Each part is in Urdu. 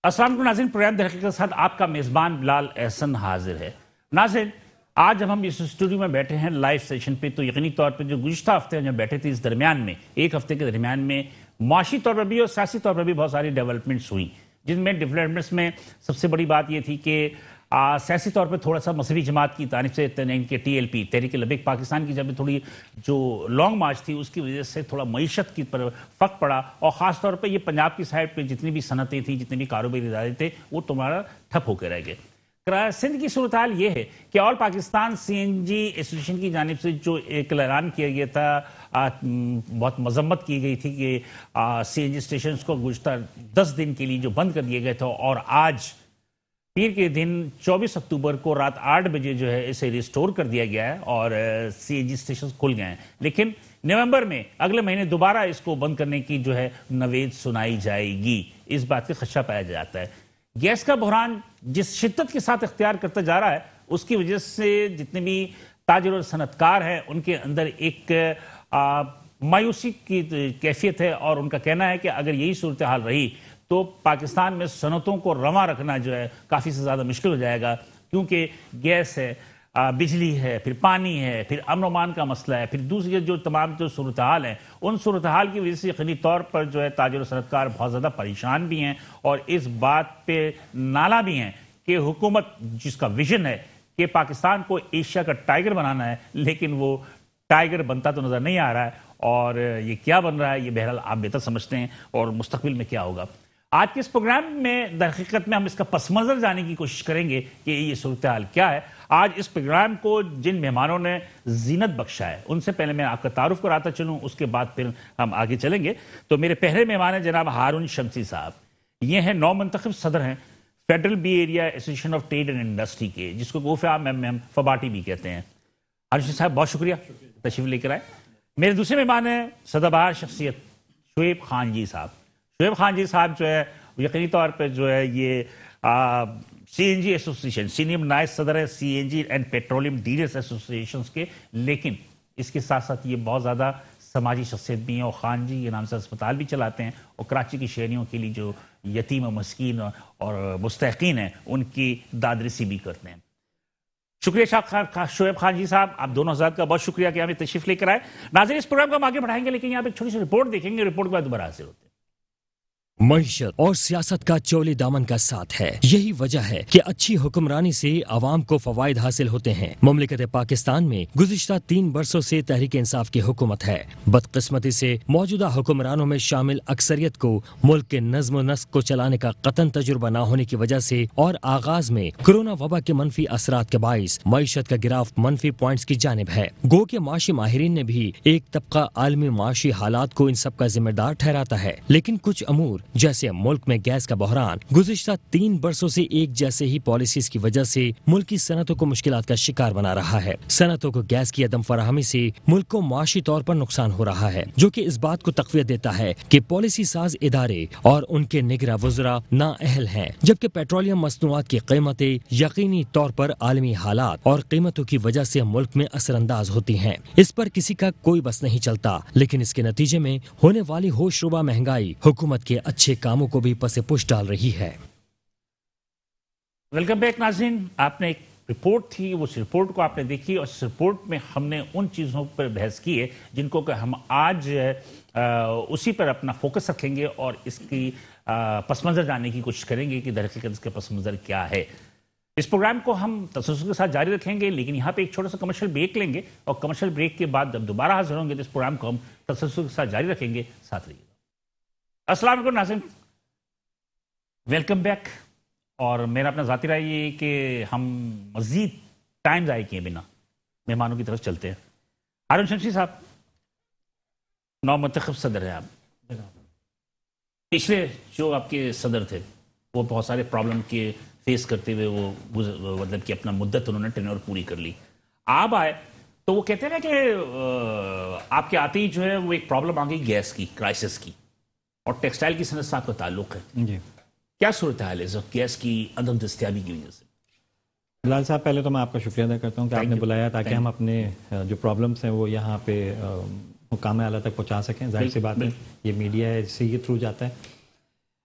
السلام علیکم ناظرین، پروگرام در حقیقت کے ساتھ آپ کا میزبان بلال احسن حاضر ہے۔ ناظرین، آج جب ہم اس اسٹوڈیو میں بیٹھے ہیں لائیو سیشن پہ، تو یقینی طور پہ جو گزشتہ ہفتے جب بیٹھے تھے، اس درمیان میں ایک ہفتے کے درمیان میں معاشی طور پر بھی اور سیاسی طور پر بھی بہت ساری ڈیولپمنٹس ہوئی، جن میں ڈیولپمنٹس میں سب سے بڑی بات یہ تھی کہ سیاسی طور پہ تھوڑا سا مذہبی جماعت کی جانب سے ان کے T L P Tehreek Labbaik Pakistan کی جب تھوڑی جو لانگ مارچ تھی، اس کی وجہ سے تھوڑا معیشت کی پر فرق پڑا، اور خاص طور پہ یہ پنجاب کی سائڈ پہ جتنی بھی صنعتیں تھیں، جتنے بھی کاروباری ادارے تھے، وہ تمہارا ٹھپ ہو کے رہ گئے۔ سندھ کی صورتحال یہ ہے کہ آل پاکستان سی این جی ایسوسیشن کی جانب سے جو ایک اعلان کیا گیا تھا، بہت مذمت کی گئی تھی کہ سی این جی اسٹیشنز کو گزشتہ 10 دن کے لیے جو بند کر دیا گیا تھا، اور آج پیر کے دن 24 اکتوبر کو رات 8 بجے جو ہے اسے ریسٹور کر دیا گیا ہے اور سی این جی اسٹیشنز کھل گئے ہیں، لیکن نومبر میں اگلے مہینے دوبارہ اس کو بند کرنے کی جو ہے نوید سنائی جائے گی۔ اس بات کا خدشہ پایا جاتا ہے۔ گیس کا بحران جس شدت کے ساتھ اختیار کرتا جا رہا ہے، اس کی وجہ سے جتنے بھی تاجر اور صنعت کار ہیں، ان کے اندر ایک مایوسی کی کیفیت ہے، اور ان کا کہنا ہے کہ اگر یہی صورتحال رہی تو پاکستان میں صنعتوں کو رواں رکھنا جو ہے کافی سے زیادہ مشکل ہو جائے گا، کیونکہ گیس ہے، بجلی ہے، پھر پانی ہے، پھر امن و امان کا مسئلہ ہے، پھر دوسری جو تمام جو صورتحال ہیں، ان صورتحال کی وجہ سے یقینی طور پر جو ہے تاجر و صنعت کار بہت زیادہ پریشان بھی ہیں، اور اس بات پہ نالا بھی ہیں کہ حکومت جس کا ویژن ہے کہ پاکستان کو ایشیا کا ٹائیگر بنانا ہے، لیکن وہ ٹائیگر بنتا تو نظر نہیں آ رہا ہے، اور یہ کیا بن رہا ہے یہ بہرحال آپ بہتر سمجھتے ہیں، اور مستقبل میں کیا ہوگا۔ آج کے اس پروگرام میں در حقیقت میں ہم اس کا پس منظر جاننے کی کوشش کریں گے کہ یہ صورتحال کیا ہے۔ آج اس پروگرام کو جن مہمانوں نے زینت بخشا ہے، ان سے پہلے میں آپ کا تعارف کراتا چلوں، اس کے بعد پھر ہم آگے چلیں گے۔ تو میرے پہلے مہمان ہیں جناب ہارون شمسی صاحب، یہ ہیں نو منتخب صدر ہیں federal B area association of trade and industry کے، جس کو گوفے عام میں ہم فباٹی بھی کہتے ہیں۔ ہارون شمسی صاحب بہت شکریہ تشریف لے کر آئے۔ میرے دوسرے مہمان ہیں سدا بہار شخصیت شعیب خان جی صاحب۔ شعیب خان جی صاحب جو ہے یقینی طور پہ جو ہے یہ C N G association senior نائب صدر ہے C N G and petroleum dealers associations کے، لیکن اس کے ساتھ ساتھ یہ بہت زیادہ سماجی شخصیت بھی ہیں، اور خان جی کے نام سے اسپتال بھی چلاتے ہیں، اور کراچی کی شہریوں کے لیے جو یتیم و مسکین اور مستحقین ہیں ان کی داد رسی بھی کرتے ہیں۔ شکریہ شعیب خان جی صاحب، آپ دونوں حضرات کا بہت شکریہ کہ ہمیں تشریف لے کر آئے۔ ناظرین، اس پروگرام کو ہم آگے بڑھائیں گے، لیکن یہاں پہ ایک چھوٹی سی رپورٹ دیکھیں گے، رپورٹ کے بعد دوبارہ حاضر ہوتے ہیں۔ معیشت اور سیاست کا چولی دامن کا ساتھ ہے، یہی وجہ ہے کہ اچھی حکمرانی سے عوام کو فوائد حاصل ہوتے ہیں۔ مملکت پاکستان میں گزشتہ 3 برسوں سے تحریک انصاف کی حکومت ہے۔ بدقسمتی سے موجودہ حکمرانوں میں شامل اکثریت کو ملک کے نظم و نسق کو چلانے کا قطعاً تجربہ نہ ہونے کی وجہ سے اور آغاز میں کورونا وبا کے منفی اثرات کے باعث معیشت کا گراف منفی پوائنٹس کی جانب ہے۔ گو کہ معاشی ماہرین نے بھی ایک طبقہ عالمی معاشی حالات کو ان سب کا ذمہ دار ٹھہراتا ہے، لیکن کچھ امور جیسے ملک میں گیس کا بحران گزشتہ 3 برسوں سے ایک جیسے ہی پالیسیز کی وجہ سے ملکی صنعتوں کو مشکلات کا شکار بنا رہا ہے۔ صنعتوں کو گیس کی عدم فراہمی سے ملک کو معاشی طور پر نقصان ہو رہا ہے، جو کہ اس بات کو تقویت دیتا ہے کہ پالیسی ساز ادارے اور ان کے نگراں وزراء نااہل ہیں، جبکہ پیٹرولیم مصنوعات کی قیمتیں یقینی طور پر عالمی حالات اور قیمتوں کی وجہ سے ملک میں اثر انداز ہوتی ہیں۔ اس پر کسی کا کوئی بس نہیں چلتا، لیکن اس کے نتیجے میں ہونے والی ہوش ربا مہنگائی حکومت کے اچھے کاموں کو بھی پس پش ڈال رہی ہے۔ ویلکم بیک ناظرین، آپ نے ایک رپورٹ تھی، اس رپورٹ کو آپ نے دیکھی، اور اس رپورٹ میں ہم نے ان چیزوں پر بحث کی ہے جن کو کہ ہم آج اسی پر اپنا فوکس رکھیں گے، اور اس کی پس منظر جاننے کی کوشش کریں گے کہ در حقیقت اس کا پس منظر کیا ہے۔ اس پروگرام کو ہم تسلسل کے ساتھ جاری رکھیں گے، لیکن یہاں پہ ایک چھوٹا سا کمرشل بریک لیں گے، اور کمرشل بریک کے بعد جب دوبارہ حاضر ہوں گے تو اس پروگرام کو ہم تسلسل کے ساتھ جاری رکھیں گے، ساتھ رہیے گا۔ السلام علیکم ناظرین، ویلکم بیک۔ اور میرا اپنا ذاتی رائے یہ کہ ہم مزید ٹائم ضائع کیے بنا مہمانوں کی طرف چلتے ہیں۔ ہارون شمسی صاحب، نو منتخب صدر ہیں آپ، پچھلے جو آپ کے صدر تھے وہ بہت سارے پرابلم کے فیس کرتے ہوئے وہ مطلب کہ اپنا مدت انہوں نے ٹینور پوری کر لی۔ آپ آئے تو وہ کہتے ہیں کہ آپ کے آتے ہی جو ہے وہ ایک پرابلم آ گئی گیس کی، کرائسس کی، اور ٹیکسٹائل کی صنعت سے آپ کا تعلق ہے۔ جی، کیا صورتحال ہے اس وقت گیس کی عدم دستیابی کی وجہ سے؟ بلال صاحب، پہلے تو میں آپ کا شکریہ ادا کرتا ہوں کہ آپ نے بلایا تاکہ ہم اپنے جو پرابلمس ہیں وہ یہاں پہ حکام اعلیٰ تک پہنچا سکیں۔ ظاہر سی بات ہے، یہ میڈیا ہے، اس سے یہ تھرو جاتا ہے۔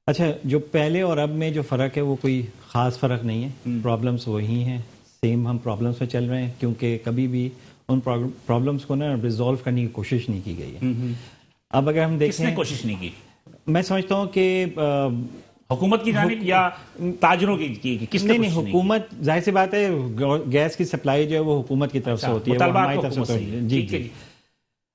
اچھا جو پہلے اور اب میں جو فرق ہے وہ کوئی خاص فرق نہیں ہے، پرابلمس وہی ہیں، سیم ہم پرابلمس میں چل رہے ہیں، کیونکہ کبھی بھی ان پرابلمس کو نا ریزالو کرنے کی کوشش نہیں کی گئی ہے۔ اب اگر ہم کس نے دیکھیں، کوشش نہیں کی؟ میں سمجھتا ہوں کہ حکومت کی جانب یا تاجروں کی کس نے نہیں کوشش نہیں کی؟ حکومت، ظاہر سی بات ہے گیس کی سپلائی جو ہے وہ حکومت کی طرف سے ہوتی ہے، وہ مطالبات ہماری تو طرف سے حکومت ہوتی سے ہی ہے۔ ہے۔ جی ٹھیک ہے جی۔ جی۔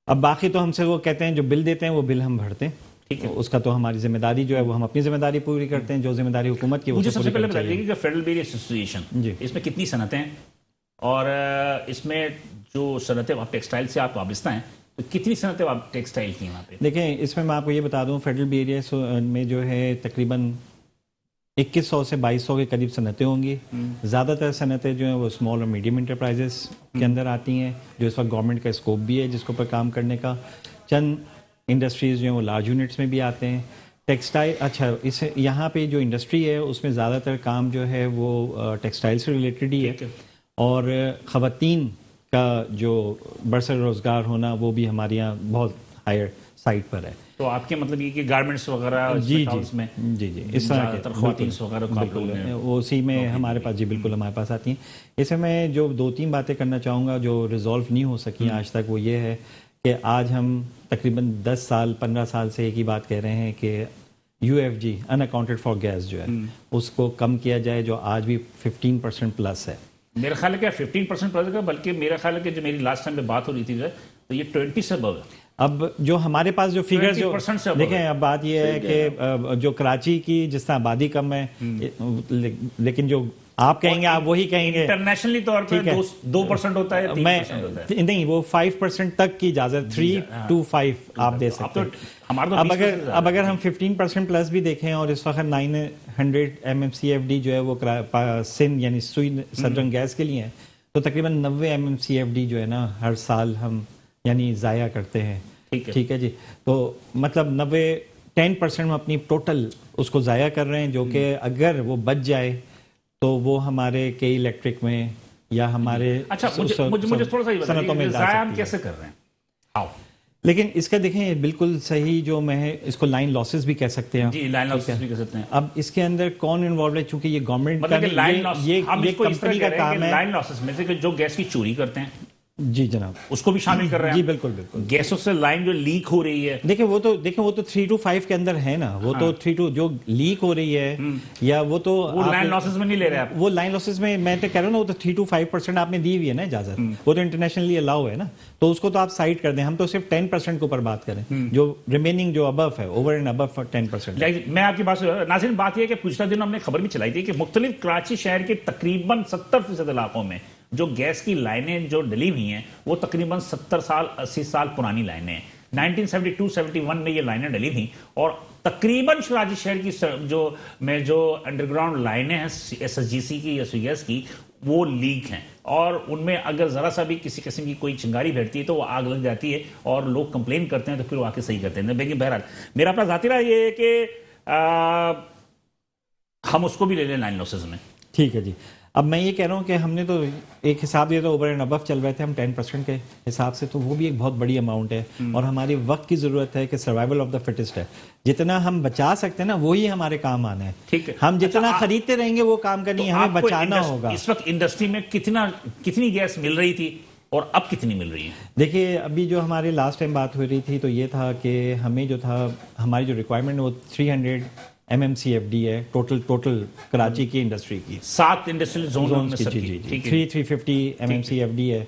اب باقی تو ہم سے وہ کہتے ہیں جو بل دیتے ہیں وہ بل ہم بھرتے ہیں، ٹھیک ہے۔ اس کا تو ہماری ذمہ داری جو ہے وہ ہم اپنی ذمہ داری پوری کرتے ہیں، جو ذمہ داری حکومت کی وہ مجھے تو سب سے پوری پہلے کرنی بتا چاہیے۔ دیجیے کہ فیڈرل بیری ایسوسیشن جی۔ اس میں کتنی صنعتیں ہیں، اور اس میں جو صنعتیں ٹیکسٹائل سے آپ وابستہ ہیں تو کتنی صنعتیں آپ ٹیکسٹائل کی ہیں وہاں پہ؟ دیکھیں اس میں آپ کو یہ بتا دوں، فیڈرل بی ایریا میں جو ہے تقریباً 2100 سے 2200 کے قریب صنعتیں ہوں گی۔ زیادہ تر صنعتیں جو ہیں وہ اسمال اور میڈیم انٹرپرائزز کے اندر آتی ہیں، جو اس وقت گورنمنٹ کا اسکوپ بھی ہے جس کے اوپر کام کرنے کا۔ چند انڈسٹریز جو ہیں وہ لارج یونٹس میں بھی آتے ہیں۔ ٹیکسٹائل، اچھا اس یہاں پہ جو انڈسٹری ہے اس میں زیادہ تر کام جو ہے وہ ٹیکسٹائل سے ریلیٹڈ ہی ہے، اور خواتین کا جو برسر روزگار ہونا وہ بھی ہمارے یہاں بہت ہائر سائٹ پر ہے۔ تو آپ کے مطلب یہ کہ گارمنٹس وغیرہ جی اس میں جی جی اس طرح کے خواتین وغیرہ کو آپ لوگوں نے اسی میں ہمارے پاس، جی بالکل ہمارے پاس آتی ہیں۔ اس میں میں جو 2-3 باتیں کرنا چاہوں گا جو ریزالو نہیں ہو سکی آج تک، وہ یہ ہے کہ آج ہم تقریباً 10 سال 15 سال سے ایک ہی بات کہہ رہے ہیں کہ U F G unaccounted for gas جو ہے اس کو کم کیا جائے، جو آج بھی 15% پلس ہے۔ میرا خیال ہے کہ 15% پلس کا، بلکہ میرا خیال ہے کہ جو میری لاسٹ ٹائم پہ بات ہو رہی تھی تو یہ 20 سے ابو ہے۔ اب جو ہمارے پاس جو فگر جو 20% سے دیکھیں، اب بات یہ ہے کہ جو کراچی کی جس طرح آبادی کم ہے، لیکن جو آپ کہیں گے آپ وہی کہیں گے انٹرنیشنلی طور پہ 2% ہوتا ہے، 3% ہوتا ہے۔ نہیں، وہ 5% تک کی اجازت 3 to 5 آپ دے سکتے ہیں۔ اب اگر ہم 15% پلس بھی دیکھیں، اور اس وقت 900 MMCFD جو ہے وہ سندھ یعنی سوئی سدرن گیس کے لیے ہے، تو تقریباً 90 MMCFD جو ہے نا ہر سال ہم یعنی ضائع کرتے ہیں۔ ٹھیک ہے جی، تو مطلب 10% ہم اپنی ٹوٹل اس کو ضائع کر رہے ہیں، جو کہ اگر وہ بچ جائے تو وہ ہمارے کئی الیکٹرک میں یا ہمارے اچھا مجھے تھوڑا سا یہ بتائیے ضائع ہم کیسے کر رہے ہیں؟ ہاؤ؟ لیکن اس کا دیکھیں بالکل صحیح، جو میں اس کو لائن لاسز بھی کہہ سکتے ہیں۔ جی لائن لاسز بھی کہہ سکتے ہیں۔ اب اس کے اندر کون انوالوڈ ہے؟ چونکہ یہ گورنمنٹ کا یہ کمپنی کا کام ہے۔ لائن لاسز میں سے کہ جو گیس کی چوری کرتے ہیں، جی جناب، اس کو بھی شامل کر رہے ہیں؟ جی بالکل بالکل۔ گیسوں سے لائن جو لیک ہو رہی ہے، دیکھیں وہ تو 3 to 5 کے اندر ہے نا، وہ تو 3 to جو لیک ہو رہی ہے، یا وہ تو لائن لاسز میں نہیں لے رہے آپ؟ وہ لائن لاسز میں میں تو کہہ رہا ہوں نا، وہ تو 3 to 5% آپ نے دی ہوئی ہے نا اجازت، وہ تو انٹرنیشنلی الاؤ ہے نا، تو اس کو تو آپ سائڈ کر دیں۔ ہم تو صرف 10% کے اوپر بات کریں، جو ریمیننگ جو ابو ہے، اوور اینڈ ابو 10%۔ میں آپ کی بات سے ناظرین، بات یہ ہے کہ پچھلے دنوں ہم نے خبر بھی چلائی تھی کہ مختلف کراچی شہر کے تقریباً 70% علاقوں میں جو گیس کی لائنیں جو ڈلی ہوئی ہیں وہ تقریباً 70 سال 80 سال پرانی لائنیں ہیں۔ 1972-71 میں یہ لائنیں ڈلی تھیں، اور تقریباً کراچی شہر کی جو انڈر گراؤنڈ لائنیں ہیں SSGC کی یا سویس کی، وہ لیک ہیں، اور ان میں اگر ذرا سا بھی کسی قسم کی کوئی چنگاری بیٹھتی ہے تو وہ آگ لگ جاتی ہے، اور لوگ کمپلین کرتے ہیں تو پھر وہ آ کے صحیح کرتے ہیں۔ لیکن بہرحال میرا اپنا ذاتی رائے یہ ہے کہ ہم اس کو بھی لے لیں لائن لاسز میں۔ ٹھیک ہے جی۔ اب میں یہ کہہ رہا ہوں کہ ہم نے تو ایک حساب دیا تو اوور اینڈ ابو چل رہے تھے ہم 10% کے حساب سے، تو وہ بھی ایک بہت بڑی اماؤنٹ ہے، اور ہماری وقت کی ضرورت ہے کہ سروائیول آف دا فٹسٹ ہے۔ جتنا ہم بچا سکتے ہیں نا وہی ہمارے کام آنا ہے۔ ٹھیک ہے، ہم جتنا خریدتے رہیں گے وہ کام کرنی ہے، ہمیں بچانا ہوگا۔ اس وقت انڈسٹری میں کتنی گیس مل رہی تھی اور اب کتنی مل رہی ہے؟ دیکھیے ابھی جو ہماری لاسٹ ٹائم بات ہو رہی تھی تو یہ تھا کہ ہمیں جو تھا ہماری جو ریکوائرمنٹ وہ 300 MMCFD ہے ٹوٹل کراچی کی انڈسٹری کی، 7 انڈسٹریل زون میں 350 MMCFD ہے،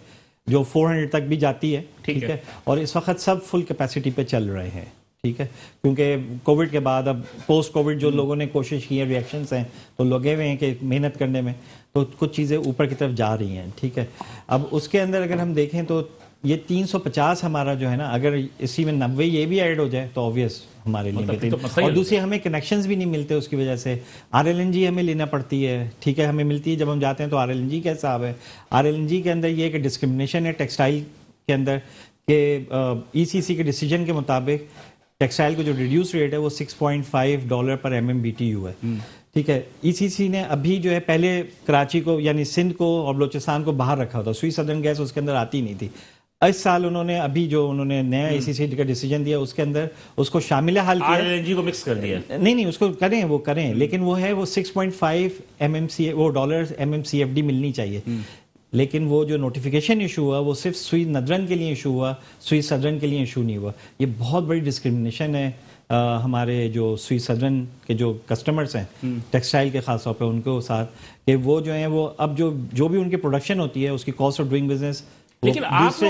جو 400 تک بھی جاتی ہے۔ ٹھیک ہے، اور اس وقت سب فل کیپیسٹی پہ چل رہے ہیں۔ ٹھیک ہے، کیونکہ کووڈ کے بعد اب پوسٹ کووڈ جو لوگوں نے کوشش کی ہے، ریئیکشنز ہیں تو لگے ہوئے ہیں کہ محنت کرنے میں، تو کچھ چیزیں اوپر کی طرف جا رہی ہیں۔ ٹھیک ہے، اب اس کے اندر اگر ہم دیکھیں تو یہ 350 ہمارا جو ہے نا، اگر اسی میں 90 یہ بھی ایڈ ہو جائے تو آبویس ہمارے لیے بہترین، اور دوسری ہمیں کنیکشنز بھی نہیں ملتے اس کی وجہ سے۔ RLNG ہمیں لینا پڑتی ہے، ٹھیک ہے، ہمیں ملتی ہے جب ہم جاتے ہیں تو RLNG کا حساب ہے۔ RLNG کے اندر یہ کہ ڈسکرمنیشن ہے ٹیکسٹائل کے اندر، کہ ECC کے ڈیسیجن کے مطابق ٹیکسٹائل کو جو ریڈیوس ریٹ ہے وہ $6.5 پر MMBTU ہے۔ ٹھیک ہے، ECC نے ابھی جو ہے پہلے کراچی کو یعنی سندھ کو اور بلوچستان کو باہر رکھا تھا، سوئی سدرن گیس اس کے اندر آتی نہیں تھی۔ اس سال انہوں نے ابھی جو انہوں نے نیا اے سی سی کا ڈیسیجن دیا اس کے اندر اس کو شامل حال کیا RLNG کو مکس کر دیا. نہیں اس کو کریں لیکن وہ ہے وہ 6.5 MMC وہ ڈالر MMCFD ملنی چاہیے. لیکن وہ جو نوٹیفیکیشن ایشو ہوا وہ صرف سوئی ندرن کے لیے ایشو ہوا, سوئی سدرن کے لیے ایشو نہیں ہوا. یہ بہت بڑی ڈسکرمنیشن ہے ہمارے جو سوئی سدرن کے جو کسٹمرز ہیں ٹیکسٹائل کے خاص طور پہ ان کے ساتھ, کہ وہ جو ہیں وہ اب جو بھی ان کی پروڈکشن ہوتی ہے اس کی کاسٹ آف ڈوئنگ بزنس. لیکن آپ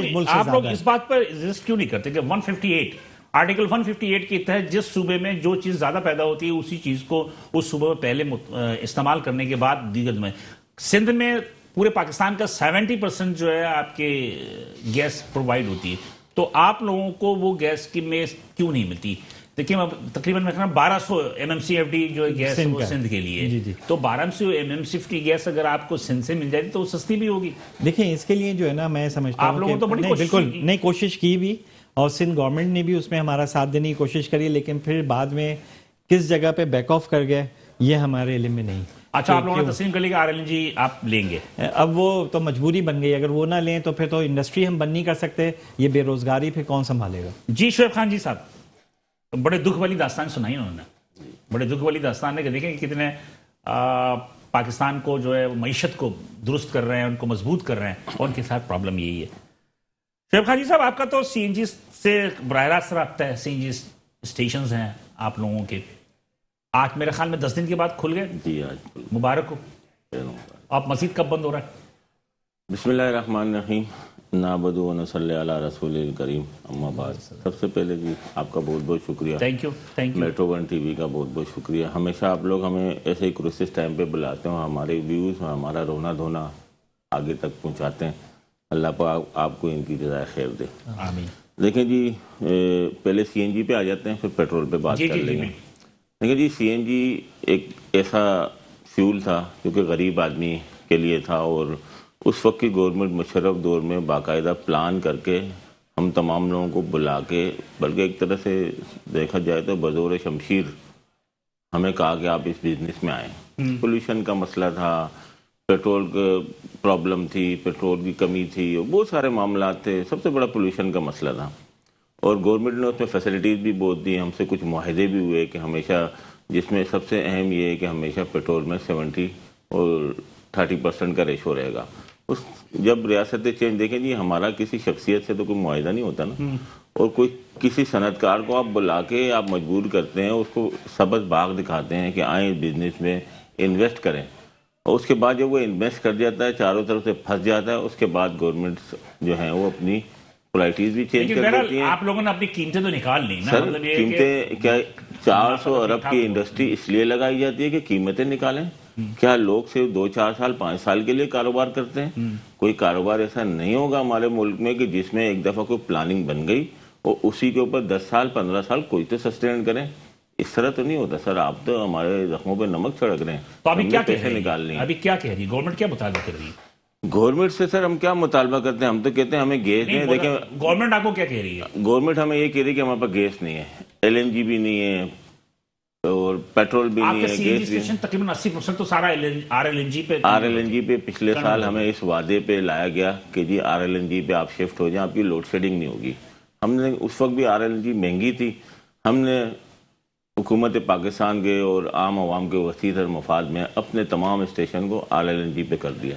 لوگ اس بات پر ایگزسٹ کیوں نہیں کرتے کہ 158 آرٹیکل 158 کے تحت جس صوبے میں جو چیز زیادہ پیدا ہوتی ہے اسی چیز کو اس صوبے میں پہلے استعمال کرنے کے بعد دیگر میں. سندھ میں پورے پاکستان کا 70% جو ہے آپ کے گیس پرووائڈ ہوتی ہے, تو آپ لوگوں کو وہ گیس کی میں کیوں نہیں ملتی؟ دیکھیں تقریباً میں کہنا 1200 MMCFD جو ہے گیس وہ سندھ کے لیے, تو 1200 MMCFD گیس اگر آپ کو سندھ سے مل جائے تو وہ سستی بھی ہوگی. دیکھیں اس کے لیے جو ہے نا میں سمجھتا ہوں کہ بالکل نہیں کوشش کی بھی, اور سندھ گورنمنٹ نے بھی اس میں ہمارا ساتھ دینے کی کوشش کری, لیکن پھر بعد میں کس جگہ پہ بیک آف کر گئے یہ ہمارے علم میں نہیں. اچھا, آپ لوگوں نے تسلیم کر لیا کہ RLNG آپ لیں گے. اب وہ تو مجبوری بن گئی, اگر وہ نہ لیں تو پھر تو انڈسٹری ہم بند نہیں کر سکتے, یہ بے روزگاری پھر کون سنبھالے گا. جی شعیب خان جی صاحب, بڑے دکھ والی داستان سنائی انہوں نے, بڑے دکھ والی داستان ہے کہ دیکھیں کہ کتنے پاکستان کو جو ہے معیشت کو درست کر رہے ہیں, ان کو مضبوط کر رہے ہیں, اور ان کے ساتھ پرابلم یہی ہے. شعیب خان جی صاحب, آپ کا تو CNG سے براہ راست رابطہ ہے, CNG اسٹیشنز ہیں آپ لوگوں کے, آج میرے خیال میں 10 دن کے بعد کھل گئے. جی آج مبارک ہو. آپ مزید کب بند ہو رہا ہے؟ بسم اللہ الرحمن الرحیم, نعبد و نصلی علی رسول الکریم, اما بعد. سب سے پہلے جی آپ کا بہت بہت شکریہ, thank you. Metro one T V کا بہت بہت شکریہ. ہمیشہ آپ لوگ ہمیں ایسے ہی کرسس ٹائم پہ بلاتے ہیں, ہمارے ویوز اور ہمارا رونا دھونا آگے تک پہنچاتے ہیں. اللہ پاک آپ کو ان کی جزائے خیر دے. آمین. دیکھیں جی, پہلے CNG پہ آ جاتے ہیں, پھر پیٹرول پہ بات کر لیں گے. دیکھیں جی, CNG ایک ایسا فیول تھا جو کہ غریب آدمی کے لیے تھا, اور اس وقت کی گورنمنٹ مشرف دور میں باقاعدہ پلان کر کے ہم تمام لوگوں کو بلا کے, بلکہ ایک طرح سے دیکھا جائے تو بزور شمشیر ہمیں کہا کہ آپ اس بزنس میں آئیں. پولوشن کا مسئلہ تھا, پیٹرول کی پرابلم تھی, پیٹرول کی کمی تھی, بہت سارے معاملات تھے. سب سے بڑا پولوشن کا مسئلہ تھا, اور گورنمنٹ نے اس میں فیسلٹیز بھی بہت دی. ہم سے کچھ معاہدے بھی ہوئے کہ ہمیشہ, جس میں سب سے اہم یہ ہے کہ ہمیشہ پیٹرول میں 70 اور 30% کا ریشو رہے گا. جب ریاستیں چینج, دیکھیں جی ہمارا کسی شخصیت سے تو کوئی معاہدہ نہیں ہوتا نا, اور کوئی کسی صنعت کار کو آپ بلا کے آپ مجبور کرتے ہیں, اس کو سبز باغ دکھاتے ہیں کہ آئیں بزنس میں انویسٹ کریں, اور اس کے بعد جب وہ انویسٹ کر جاتا ہے چاروں طرف سے پھنس جاتا ہے, اس کے بعد گورنمنٹ جو ہیں وہ اپنی پولائٹیز بھی چینج کر دیتی ہیں. آپ لوگوں نے اپنی قیمتیں تو نکال لی نا. سر قیمتیں کیا 400 ارب کی انڈسٹری اس لیے لگائی جاتی ہے کہ قیمتیں نکالیں. کیا لوگ صرف 2-4 سال 5 سال کے لیے کاروبار کرتے ہیں؟ کوئی کاروبار ایسا نہیں ہوگا ہمارے ملک میں کہ جس میں ایک دفعہ کوئی پلاننگ بن گئی اور اسی کے اوپر 10 سال 15 سال کوئی تو سسٹین کریں. اس طرح تو نہیں ہوتا سر. آپ تو ہمارے زخموں پہ نمک چھڑک رہے ہیں. تو ابھی کیا پیسے نکالنے ہیں. ابھی کیا کہہ رہی ہے گورنمنٹ, کیا مطالبہ کر رہی ہے گورنمنٹ سے؟ سر ہم کیا مطالبہ کرتے ہیں, ہم تو کہتے ہیں ہمیں گیس دیں. دیکھیں گورنمنٹ آپ کو کیا کہہ رہی ہے؟ گورنمنٹ ہمیں یہ کہہ رہی ہے کہ ہمارے پاس گیس نہیں ہے, LNG بھی نہیں ہے, اور پیٹرول بھی نہیں ہے, گیس بھی. تقریباً 80% تو سارا RLNG پہ. RLNG پہ پچھلے سال ہمیں اس وعدے پہ لایا گیا کہ جی RLNG پہ آپ شفٹ ہو جائیں, آپ کی لوڈ شیڈنگ نہیں ہوگی. ہم نے اس وقت بھی RLNG مہنگی تھی, ہم نے حکومت پاکستان کے اور عام عوام کے وسیع تر مفاد میں اپنے تمام اسٹیشن کو RLNG پہ کر دیا.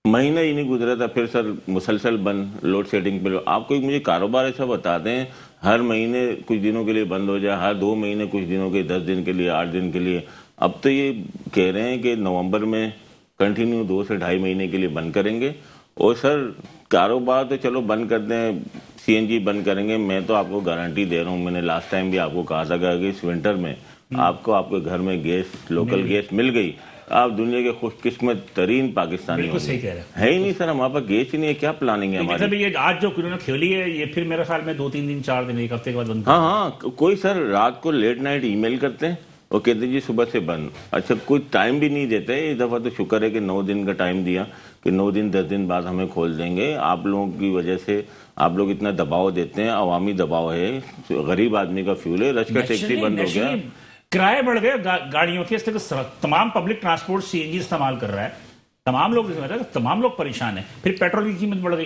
مہینہ ہی نہیں گزرا تھا پھر سر مسلسل بند, لوڈ شیڈنگ پہ. آپ کوئی مجھے کاروبار ایسا بتاتے ہیں ہر مہینے کچھ دنوں کے لیے بند ہو جائے, ہر 2 مہینے کچھ دنوں کے, 10 دن کے لیے, 8 دن کے لیے. اب تو یہ کہہ رہے ہیں کہ نومبر میں کنٹینیو 2 سے 2.5 مہینے کے لیے بند کریں گے. اور سر کاروبار تو چلو بند کر دیں, CNG بند کریں گے, میں تو آپ کو گارنٹی دے رہا ہوں, میں نے لاسٹ ٹائم بھی آپ کو کہا تھا کہ اس ونٹر میں آپ کے گھر میں گیس, لوکل گیس مل گئی, آپ دنیا کے خوش قسمت ترین پاکستانی بالکل صحیح کہہ رہے ہیں. ہے ہی نہیں سر ہمارے پاس گیس ہی نہیں ہے. کیا پلاننگ ہے ہماری؟ یہ آج جو انہوں نے کھیلی ہے یہ پھر میرے خیال میں 2-3 دن 4 دن 1 ہفتے کے بعد بند. ہاں کوئی سر رات کو لیٹ نائٹ ای میل کرتے ہیں اور کہتے ہیں جی صبح سے بند. اچھا کوئی ٹائم بھی نہیں دیتے. اس دفعہ تو شکر ہے کہ 9 دن کا ٹائم دیا کہ 9 دن 10 دن بعد ہمیں کھول دیں گے. آپ لوگوں کی وجہ سے آپ لوگ اتنا دباؤ دیتے ہیں, عوامی دباؤ ہے, غریب آدمی کا فیول ہے. رش کا ٹیکسی بند ہو گیا, کرائے بڑھ گئے گاڑیوں کے. اس طرح تمام پبلک ٹرانسپورٹ CNG استعمال کر رہا ہے, تمام لوگ پریشان ہیں. پھر پیٹرول کی قیمت بڑھ گئی.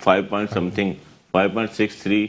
5.63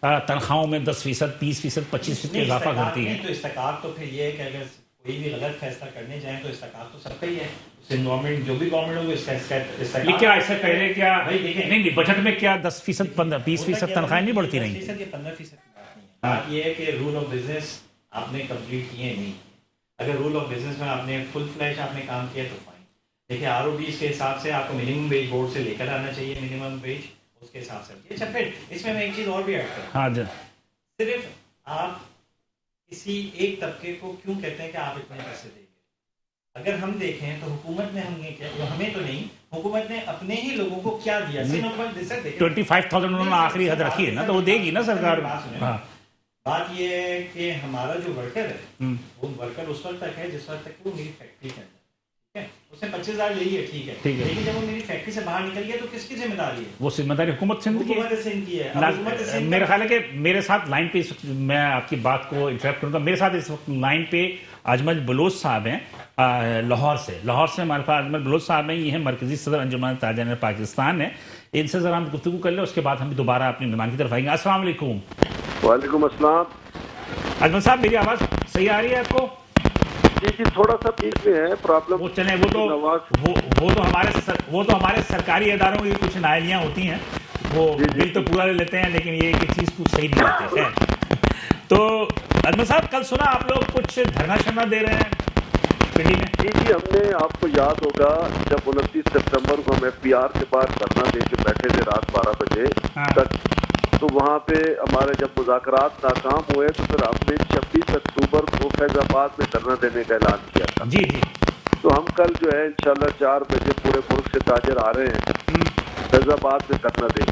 تنخواہوں میں 10%, 30%, 25% اضافہ کرتی ہے. تو استحقاق تو پھر یہ ہے کہ اگر کوئی بھی غلط فیصلہ کرنے جائیں تو استحقاق تو سب کا ہی ہے. سندھ گورنمنٹ جو بھی گورنمنٹ ہو اس کا استحقاق. کیا اس سے پہلے کیا نہیں بجٹ میں کیا 10%, 20% تنخواہیں نہیں بڑھتی رہیں؟ 10% یا 15% کی بات نہیں ہے. بات یہ ہے کہ رول آف بزنس آپ نے کمپلیٹ کیے نہیں. اگر رول آف بزنس میں آپ نے فل فلیش آپ نے کام کیا تو فائن. دیکھیں RODs کے حساب سے آپ کو منیمم ویج بورڈ سے لے کر آنا چاہیے, منیمم ویج اس کے حساب سے. اچھا پھر اس میں ایک چیز اور بھی ایڈ کروں. ہاں جی. صرف آپ کسی ایک طبقے کو کیوں کہتے ہیں کہ آپ اتنے پیسے دیں گے؟ اگر ہم دیکھیں تو حکومت نے ہمیں تو نہیں, حکومت نے اپنے ہی لوگوں کو کیا دیا. 25,000 انہوں نے آخری حد رکھی ہے نا, تو وہ دے گی نا سرکار. بات یہ ہے کہ ہمارا جو ورکر ہے وہ ورکر اس وقت تک ہے جس وقت تک وہ میری فیکٹری کے اندر ہے. اس نے 25,000 لے لی ہے, ٹھیک ہے, لیکن جب وہ میری فیکٹری سے باہر نکل گیا تو کس کی ذمہ داری ہے؟ وہ ذمہ داری حکومت سندھ کی ہے. میرا خیال ہے کہ میرے ساتھ لائن پہ میں آپ کی بات کو انٹرپٹ کروں گا. میرے ساتھ اس وقت لائن پہ اجمل بلوچ صاحب ہیں لاہور سے ہمارے پاس اجمل بلوچ صاحب ہیں. یہ ہیں مرکزی صدر انجمن تاجران پاکستان ہے. ان سے ذرا ہم گفتگو کر لیں, اس کے بعد ہم دوبارہ اپنی مہمان کی طرف آئیں گے. السلام علیکم. وعلیکم السلام. اجمل صاحب میری آواز صحیح آ رہی ہے آپ کو؟ جی تھوڑا سا بیچ میں ہے پرابلم. وہ چلیں, وہ تو ہمارے سرکاری اداروں کی کچھ نائلیاں ہوتی ہیں, وہ بل تو پورا لے لیتے ہیں لیکن یہ کہ چیز کچھ صحیح نہیں ہوتی. خیر, تو اجمل صاحب کل سنا آپ لوگ کچھ دھرنا شرنا دے رہے ہیں پنڈی میں؟ جی ہم نے, آپ کو یاد ہوگا جب 29 سپتمبر کو ہم FBR کے پاس دھرنا دے کے بیٹھے تھے رات 12 بجے تک, تو وہاں پہ ہمارے جب مذاکرات ناکام ہوئے تو پھر ہم نے 26 اکتوبر کو فیض آباد میں دھرنا دینے کا اعلان کیا تھا. جی. تو ہم کل جو ہے انشاءاللہ 4 بجے پورے ملک سے تاجر آ رہے ہیں فیض آباد میں دھرنا دیں.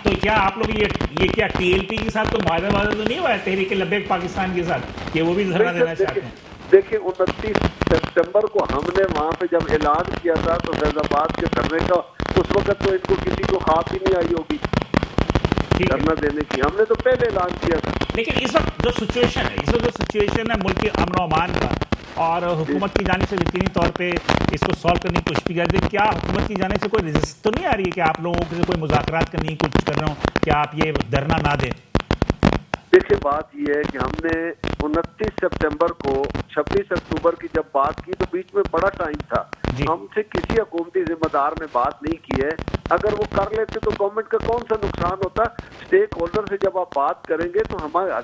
تو کیا آپ لوگ یہ کیا TLP کے ساتھ تو معاہدہ تو نہیں ہوا ہے تحریک لبیک پاکستان کے ساتھ کہ وہ بھی دھرنا دینا چاہتے ہیں؟ دیکھیں 29 سپتمبر کو ہم نے وہاں پہ جب اعلان کیا تھا تو فیض آباد کے دھرنے کا, اس وقت تو ان کو کسی کو خواب ہی نہیں آئی ہوگی دھرنا دینے کی. ہم نے تو پہلے اعلان کیا تھا. لیکن اس وقت جو سچویشن ہے ملک کے امن و امان کا, اور حکومت کی جانب سے یقینی طور پہ اس کو سالو کرنے کی کوشش کی جاتی ہے, کیا حکومت کی جانب سے کوئی رجسٹ تو نہیں آ رہی ہے کہ آپ لوگوں سے کوئی مذاکرات کرنے کی کوشش کر رہے ہوں کہ آپ یہ دھرنا نہ دیں؟ دیکھیں بات یہ ہے کہ ہم نے 29 سپتمبر کو 26 اکتوبر کی جب بات کی تو بیچ میں بڑا ٹائم تھا. ہم سے کسی حکومتی ذمہ دار نے بات نہیں کی ہے. اگر وہ کر لیتے تو گورنمنٹ کا کون سا نقصان ہوتا؟ اسٹیک ہولڈر سے جب آپ بات کریں گے تو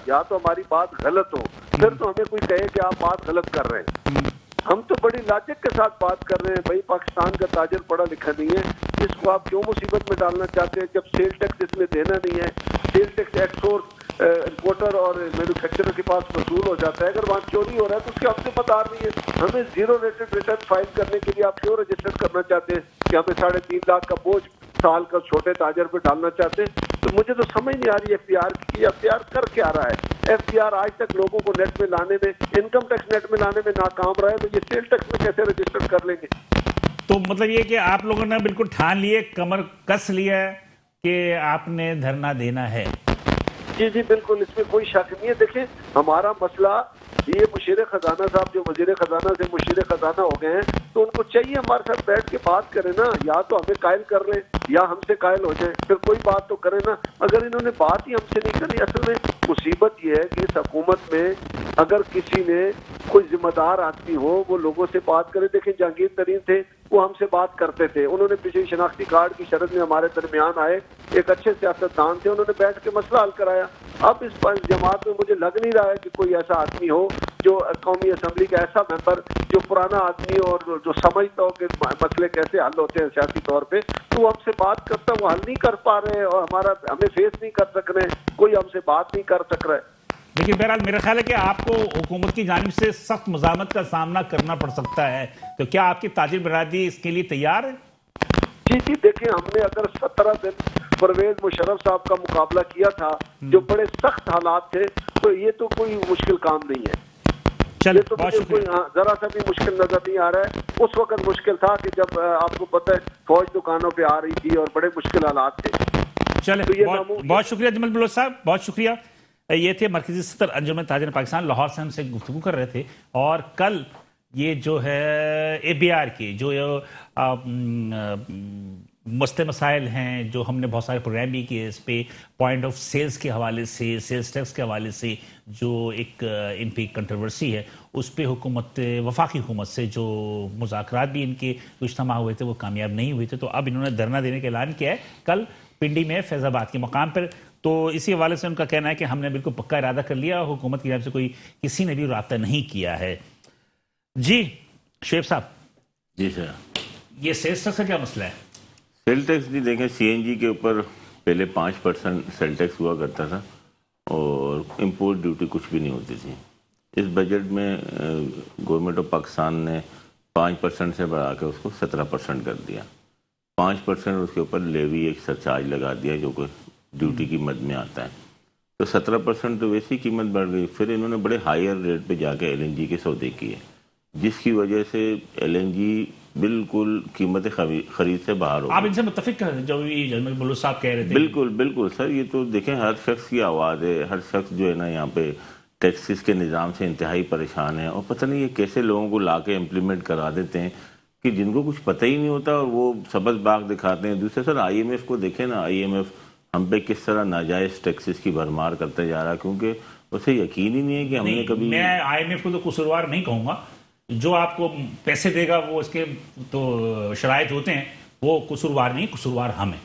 یا تو ہماری بات غلط ہو, پھر تو ہمیں کوئی کہے کہ آپ بات غلط کر رہے ہیں. ہم تو بڑی لاجک کے ساتھ بات کر رہے ہیں. بھائی پاکستان کا تاجر پڑھا لکھا نہیں ہے, اس کو آپ کیوں مصیبت میں ڈالنا چاہتے ہیں جب سیل ٹیکس اس میں دینا نہیں ہے؟ سیل ٹیکس ایکسپورٹ امپورٹر اور مینوفیکچرر کے پاس وصول ہو جاتا ہے. اگر وہاں چوری ہو رہا ہے تو اس کے ہم سے مدار نہیں ہے. ہمیں زیرو ریٹڈ ریٹرن فائل کرنے کے لیے آپ کیوں رجسٹر کرنا چاہتے ہیں کہ ہمیں 3.5 لاکھ کا بوجھ سال کا چھوٹے تاجر پہ ڈالنا چاہتے ہیں؟ تو مجھے تو سمجھ نہیں آ رہی FBR کی FBR کر کیا رہا ہے. FBR آج تک لوگوں کو نیٹ میں لانے میں, انکم ٹیکس نیٹ میں لانے میں ناکام رہا ہے, تو یہ سیل ٹیکس میں کیسے رجسٹر کر لیں گے؟ تو مطلب یہ کہ آپ لوگوں نے بالکل ٹھان لیے, کمر کس لیا کہ آپ نے دھرنا دینا ہے. جی بالکل, اس میں کوئی شک نہیں ہے. دیکھیں ہمارا مسئلہ یہ مشیر خزانہ صاحب جو وزیر خزانہ سے مشیر خزانہ ہو گئے ہیں, تو ان کو چاہیے ہمارے ساتھ بیٹھ کے بات کریں نا. یا تو ہمیں قائل کر لیں یا ہم سے قائل ہو جائیں, پھر کوئی بات تو کریں نا. اگر انہوں نے بات ہی ہم سے نہیں کری, اصل میں مصیبت یہ ہے کہ اس حکومت میں اگر کسی نے کوئی ذمہ دار آدمی ہو وہ لوگوں سے بات کرے. دیکھیں جہانگیر ترین تھے, وہ ہم سے بات کرتے تھے, انہوں نے پچھلی شناختی کارڈ کی شرط میں ہمارے درمیان آئے, ایک اچھے سیاستدان تھے, انہوں نے بیٹھ کے مسئلہ حل کرایا. اب اس جماعت میں مجھے لگ نہیں رہا ہے کہ کوئی ایسا آدمی ہو جو قومی اسمبلی کا ایسا ممبر جو پرانا آدمی اور جو سمجھتا ہو کہ مسئلے کیسے حل ہوتے ہیں سیاسی طور پہ, تو وہ ہم سے بات کرتا, وہ حل نہیں کر پا رہے اور ہمیں فیس نہیں کر سک رہے, کوئی ہم سے بات نہیں کر سک رہا ہے. لیکن بہرحال میرا خیال ہے کہ آپ کو حکومت کی جانب سے سخت مزاحمت کا سامنا کرنا پڑ سکتا ہے, تو کیا آپ کی تاجر برادری اس کے لیے تیار ہے؟ جی دیکھیں ہم نے اگر 17 دن پرویز مشرف صاحب کا مقابلہ کیا تھا جو بڑے سخت حالات تھے, تو یہ تو کوئی مشکل کام نہیں ہے. چلے تو کوئی ذرا سا بھی مشکل نظر نہیں آ رہا ہے. اس وقت مشکل تھا کہ جب آپ کو پتہ ہے فوج دکانوں پہ آ رہی تھی اور بڑے مشکل حالات تھے. چلے بہت شکریہ اجمل بلوچ صاحب, بہت شکریہ. یہ تھے مرکزی صدر انجمن تاجران پاکستان, لاہور سے ہم سے گفتگو کر رہے تھے. اور کل یہ جو ہے FBR کی جو مسئلے مسائل ہیں جو ہم نے بہت سارے پروگرام بھی کیے اس پہ، پوائنٹ آف سیلز کے حوالے سے، سیلز ٹیکس کے حوالے سے جو ایک ان پہ کنٹروورسی ہے، اس پہ حکومت وفاقی حکومت سے جو مذاکرات بھی ان کے گزشتہ ماہ ہوئے تھے وہ کامیاب نہیں ہوئے تھے، تو اب انہوں نے دھرنا دینے کا اعلان کیا ہے کل پنڈی میں فیض آباد کے مقام پر. تو اسی حوالے سے ان کا کہنا ہے کہ ہم نے بالکل پکا ارادہ کر لیا، حکومت کی جانب سے کوئی کسی نے بھی رابطہ نہیں کیا ہے. جی شعیب صاحب. جی سر. یہ سیلز ٹیکس کا کیا مسئلہ ہے؟ سیل ٹیکس بھی دیکھیں، سی این جی کے اوپر پہلے 5% سیل ٹیکس ہوا کرتا تھا اور امپورٹ ڈیوٹی کچھ بھی نہیں ہوتی تھی. اس بجٹ میں گورنمنٹ آف پاکستان نے 5% سے بڑھا کے اس کو 17% کر دیا. 5% اس کے اوپر لیوی ایک سرچارج لگا دیا جو کہ ڈیوٹی کی مد میں آتا ہے. تو 17% تو ویسی قیمت بڑھ گئی. پھر انہوں نے بڑے ہائر ریٹ پہ جا کے ایل این جی کے سودے کیے، جس کی وجہ سے ایل این جی بالکل قیمت خرید سے باہر ہو. آپ ان سے متفق ہیں جو بھی جنرل ملوث صاحب کہہ رہے تھے؟ بالکل بالکل سر. یہ تو دیکھیں ہر شخص کی آواز ہے، ہر شخص جو ہے نا یہاں پہ ٹیکسز کے نظام سے انتہائی پریشان ہے، اور پتہ نہیں یہ کیسے لوگوں کو لا کے امپلیمنٹ کرا دیتے ہیں کہ جن کو کچھ پتہ ہی نہیں ہوتا اور وہ سبز باغ دکھاتے ہیں. دوسرے سر آئی ایم ایف کو دیکھیں نا، آئی ایم ایف ہم پہ کس طرح ناجائز ٹیکسز کی بھرمار کرتے جا رہا ہے، کیونکہ اسے یقین ہی نہیں ہے کہ ہم نے کبھی. میں آئی ایم ایف کو تو قصوروار نہیں کہوں گا، جو آپ کو پیسے دے گا وہ اس کے تو شرائط ہوتے ہیں، وہ قصوروار نہیں، قصوروار ہم ہیں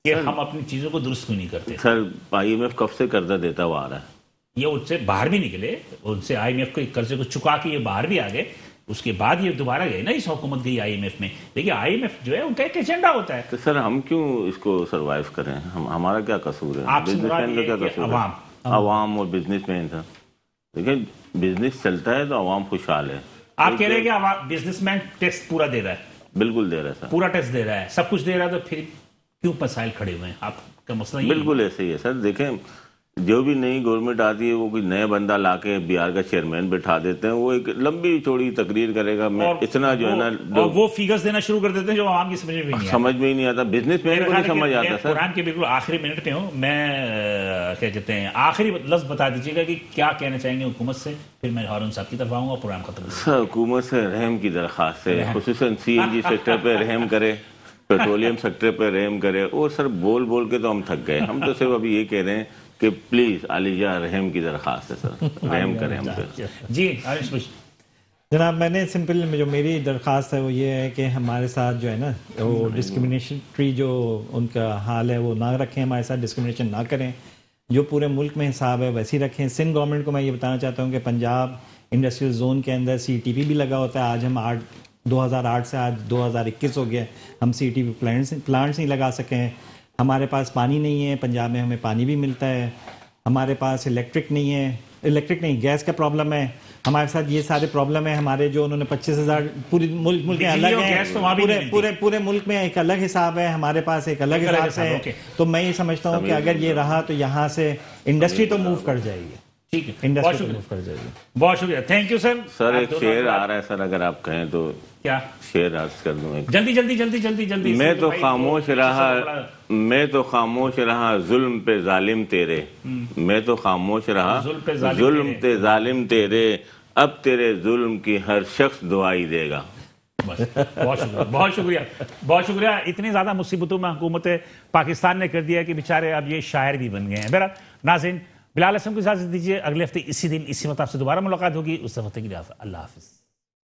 کہ ہم اپنی چیزوں کو درست کیوں نہیں کرتے. سر آئی ایم ایف کب سے قرضہ دیتا ہوا آ رہا ہے؟ یہ ان سے باہر بھی نکلے، ان سے آئی ایم ایف کے قرضے کو چکا کے یہ باہر بھی آ گئے، اس کے بعد یہ دوبارہ گئے نا، اس حکومت گئی آئی ایم ایف میں. دیکھیے آئی ایم ایف جو ہے ان کا ایک ایجنڈا ہوتا ہے. تو سر ہم کیوں اس کو سروائیو کریں؟ ہمارا کیا قصور ہے؟ آپ سے بزنس مراد مین کا یہ کیا ہے کہ قصور ہے؟ عوام اور بزنس مین تھا. دیکھیں بزنس چلتا ہے تو عوام خوشحال ہے. آپ کہہ رہے ہیں کہ بزنس مین ٹیکس پورا دے رہا ہے؟ بالکل دے رہا ہے سر، پورا ٹیکس دے رہا ہے، سب کچھ دے رہا ہے، تو پھر کیوں مسائل کھڑے ہوئے ہیں؟ آپ کا مسئلہ یہ بالکل ایسے ہی ہے سر. دیکھیں جو بھی نئی گورنمنٹ آتی ہے وہ کوئی نئے بندہ لا کے بہار کا چیئرمین بٹھا دیتے ہیں، وہ ایک لمبی چوڑی تقریر کرے گا، میں اتنا جو ہے نا اور وہ فیگرز دینا شروع کر دیتے ہیں جو عوام کی سمجھ میں بھی نہیں آتا. سمجھ میں ہی نہیں آتا. بزنس مین کو نہیں سمجھ آتا سر. قرآن کے بالکل آخری منٹ پہ ہوں میں، کیا کہتے ہیں آخری لفظ بتا دیجیے گا کہ کیا کہنا چاہیں گے حکومت سے، پھر میں ہارون صاحب کی طرف آؤں گا. پروگرام ختم. سر حکومت سے رحم کی درخواست ہے، خصوصاً سی این جی سیکٹر پہ رحم کرے، پیٹرولیم سیکٹر پہ رحم کرے. اور سر بول بول کے تو ہم تھک گئے. ہم تو صرف ابھی یہ کہہ رہے ہیں کہ پلیز عالیہ رحم کی درخواست ہے سر، رحم کریں ہم پہ. جی عارف جناب، میں نے سمپل جو میری درخواست ہے وہ یہ ہے کہ ہمارے ساتھ جو ہے نا وہ ڈسکریمنیشنری جو ان کا حال ہے وہ نہ رکھیں، ہمارے ساتھ ڈسکریمنیشن نہ کریں. جو پورے ملک میں حساب ہے ویسے ہی رکھیں. سندھ گورنمنٹ کو میں یہ بتانا چاہتا ہوں کہ پنجاب انڈسٹریل زون کے اندر سی ٹی پی بھی لگا ہوتا ہے. آج ہم 2008 سے آج 2021 ہو گیا، ہم سی ٹی پی پلانٹس نہیں لگا سکے ہیں. ہمارے پاس پانی نہیں ہے، پنجاب میں ہمیں پانی بھی ملتا ہے. ہمارے پاس الیکٹرک نہیں گیس کا پرابلم ہے. ہمارے ساتھ یہ سارے پرابلم ہیں. ہمارے جو انہوں نے 25,000 پورے ملک میں الگ ہیں، پورے ملک میں ایک الگ حساب ہے، ہمارے پاس ایک الگ حساب ہے. تو میں یہ سمجھتا ہوں کہ اگر یہ رہا تو یہاں سے انڈسٹری تو موو کر جائے گی. ٹھیک ہے، انڈسٹری موو کر جائے گی. بہت شکریہ، تھینک یو سر. سر ایک شعر آ رہا ہے سر، اگر آپ کہیں تو کیا شعر عرض کر دوں. جلدی. میں تو خاموش رہا ظلم پہ ظالم تیرے، میں تو خاموش رہا ظلم پہ ظالم تیرے، اب تیرے ظلم کی ہر شخص دعائی دے گا. بہت شکریہ. اتنی زیادہ مصیبتوں میں حکومت پاکستان نے کر دیا کہ بیچارے اب یہ شاعر بھی بن گئے ہیں. بہرحال ناظرین، بلال اسلم کو اجازت دیجیے، اگلے ہفتے اسی دن اسی وقت آپ سے دوبارہ ملاقات ہوگی. اس وقت کے لیے اللہ حافظ.